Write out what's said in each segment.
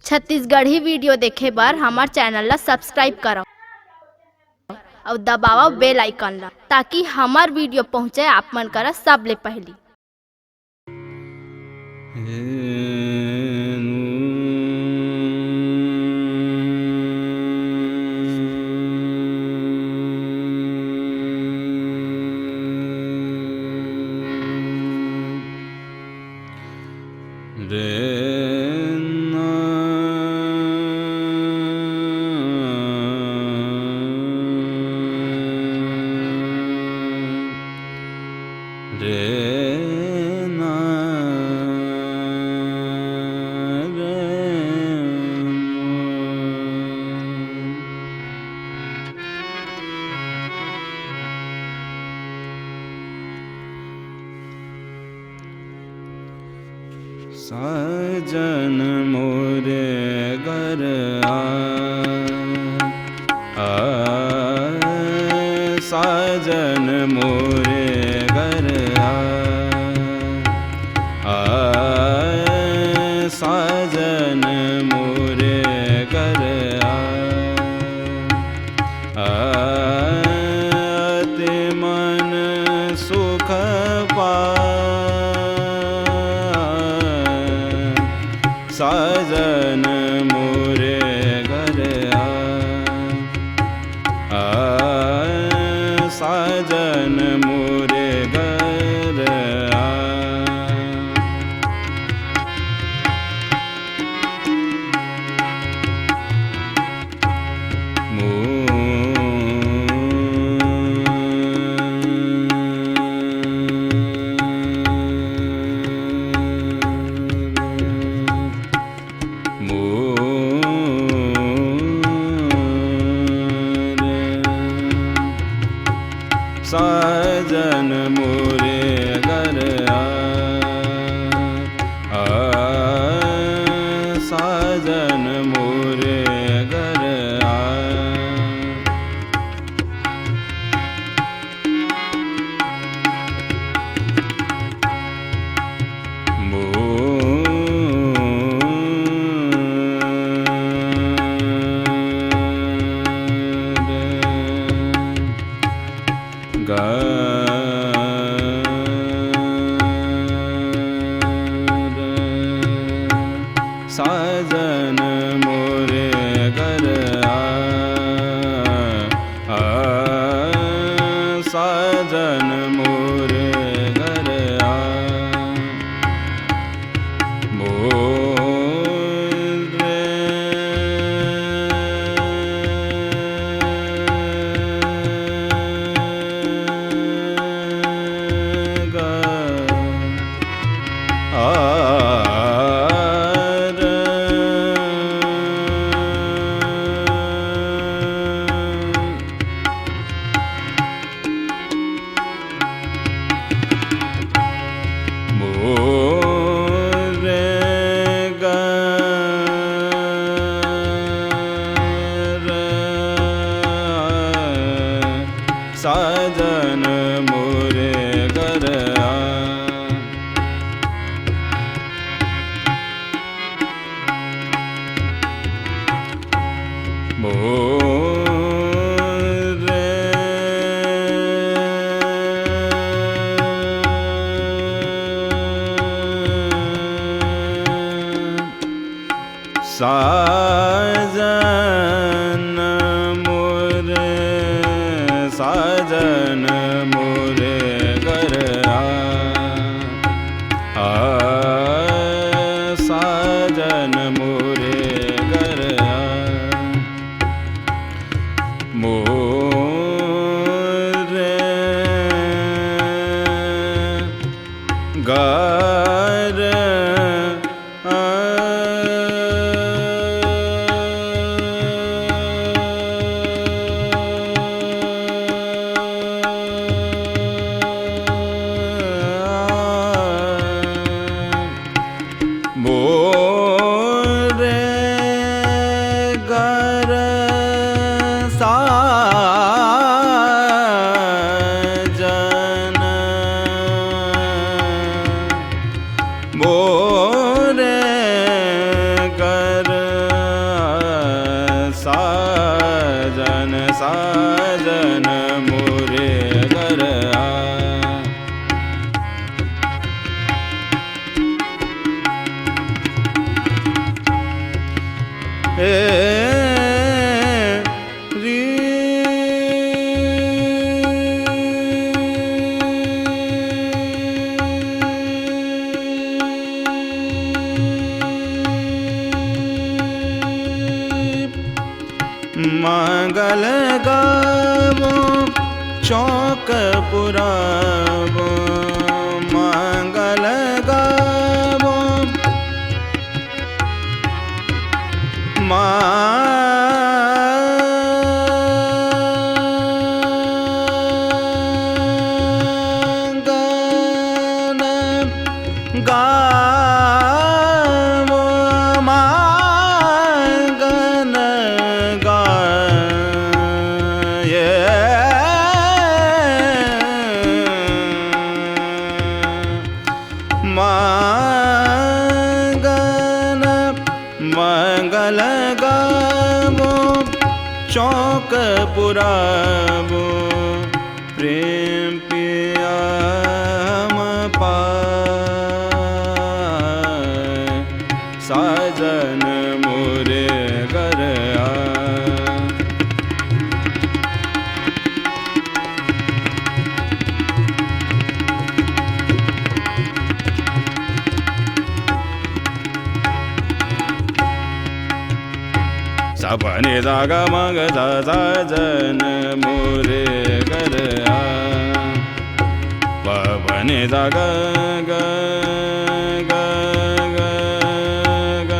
Chhattisgarhi video देखे बर हमर चैनल ला सब्सक्राइब करो और दबाओ बेल आइकन ला ताकि हमार वीडियो पहुंचे आप मन करा सबले पहली। साजन मोरे घर साजन मोरे घर साजन मोरे घर अति मन सुख साजन मोरे घर साजन मोरे घर साजन मोरे घर साजन मोरे घर साजन मोरे घर साजन मोरे घर साजन मोरे घर साजन मोरे साजन मोरे घर साजन मोरे घर मोरे घर मोरे साजन मोरे घर आ। मंगल गावो चौक पुरावो, मंगल गावो मंगल गावो, मंगल गाये मंगल मंगल गावो चौक पुरावो, प्रेम पिया हम पाए, साजन मोरे घर आ। सपने जागा मग साजन मोरे घर आ, पवने जागा ग ग ग ग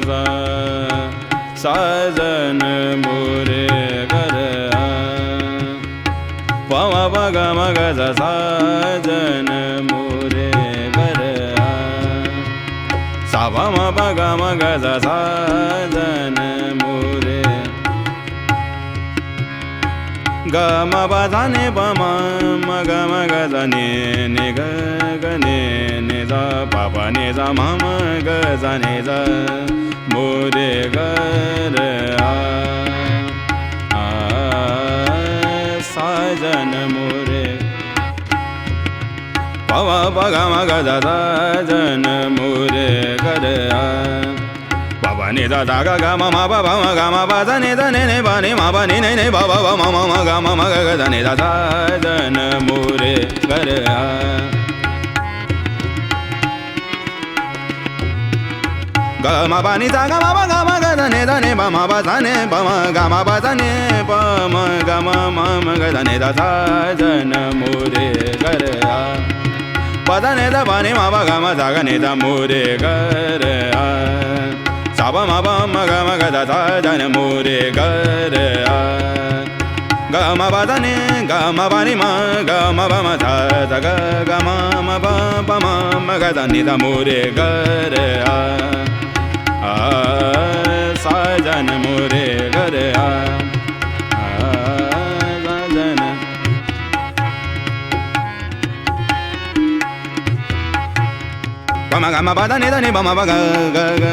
सा, साजन मोरे घर आ, पव पग मग साजन मोरे घर आ, सावम पग मग साजन मोरे, ग म प ध नि प म म ग म ग ध नि नि ग ग नि नि ध प प नि ध म म ग ध नि ध मोरे घर आ, साजन मोरे, प व प ग म ग ध साजन मोरे घर आ, प प नि ध ध ग ग म म प प म ग म प ध नि ध नि नि प नि म प नि नि नि प प प म म म ग म म ग ग ध नि ध साजन मोरे घर आ, ग म प नि ध ग म प ग म ग ध नि ध नि प म प ध नि प म ग म प ध नि प म ग म म म ग ध नि ध साजन मोरे घर आ, प ध नि ध प नि म प ग म ध ग नि ध मोरे घर आ, सा प म प म ग म ग ध साजन मोरे घर आ, ग म प ध नि ग म प नि म ग म प म ध ध ग ग म म प प म म ग ध नि ध मोरे घर आ, साजन मोरे घर आ, साजन प म ग म प ध नि ध नि प म प ग ग ग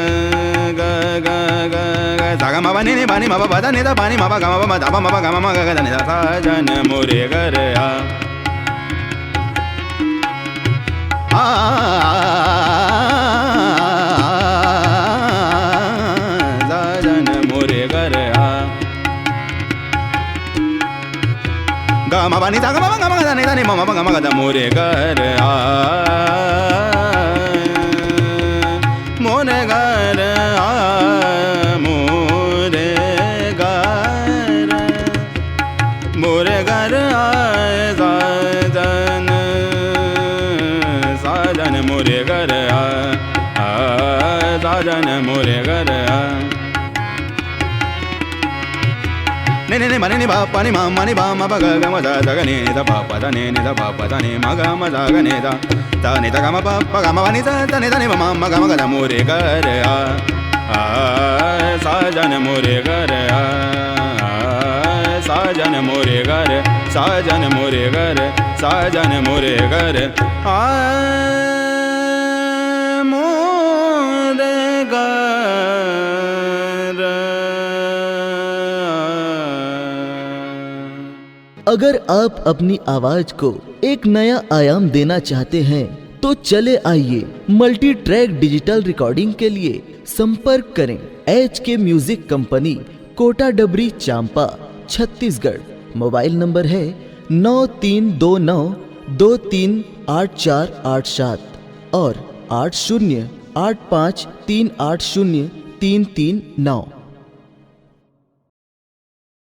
ग ग ग ग सा ग म प नि नि प नि म प प ध नि ध प नि म प ग म प म ध प म प ग म म ग ग ध नि ध साजन मोरे घर आ, साजन मोरे घर आ, ग म प नि ध ग म प ग म ग ध नि ध नि प म प ग म ग ध मोरे घर आ, मोरे घर आ, मोरे घर, मोरे घर आ, साजन साजन मोरे घर आ, साजन मोरे घर आ, नि नि नि म नि नि प प नि म म नि प म प ग ग म ध ध ग नि नि ध प प ध नि नि ध प प ध नि म ग म ध ग नि ध ध नि ध ग म प प ग म प नि ध ध नि ध नि प म म ग म ग ध मोरे घर आ, साजन मोरे घर आ, साजन मोरे घर, साजन मोरे घर, साजन मोरे घर आ, मोरे घर आ। अगर आप अपनी आवाज को एक नया आयाम देना चाहते हैं तो चले आइए मल्टी ट्रैक डिजिटल रिकॉर्डिंग के लिए संपर्क करें HK म्यूजिक कंपनी, कोटा डबरी, चांपा, छत्तीसगढ़। मोबाइल नंबर है 9329238487 और 8085380339।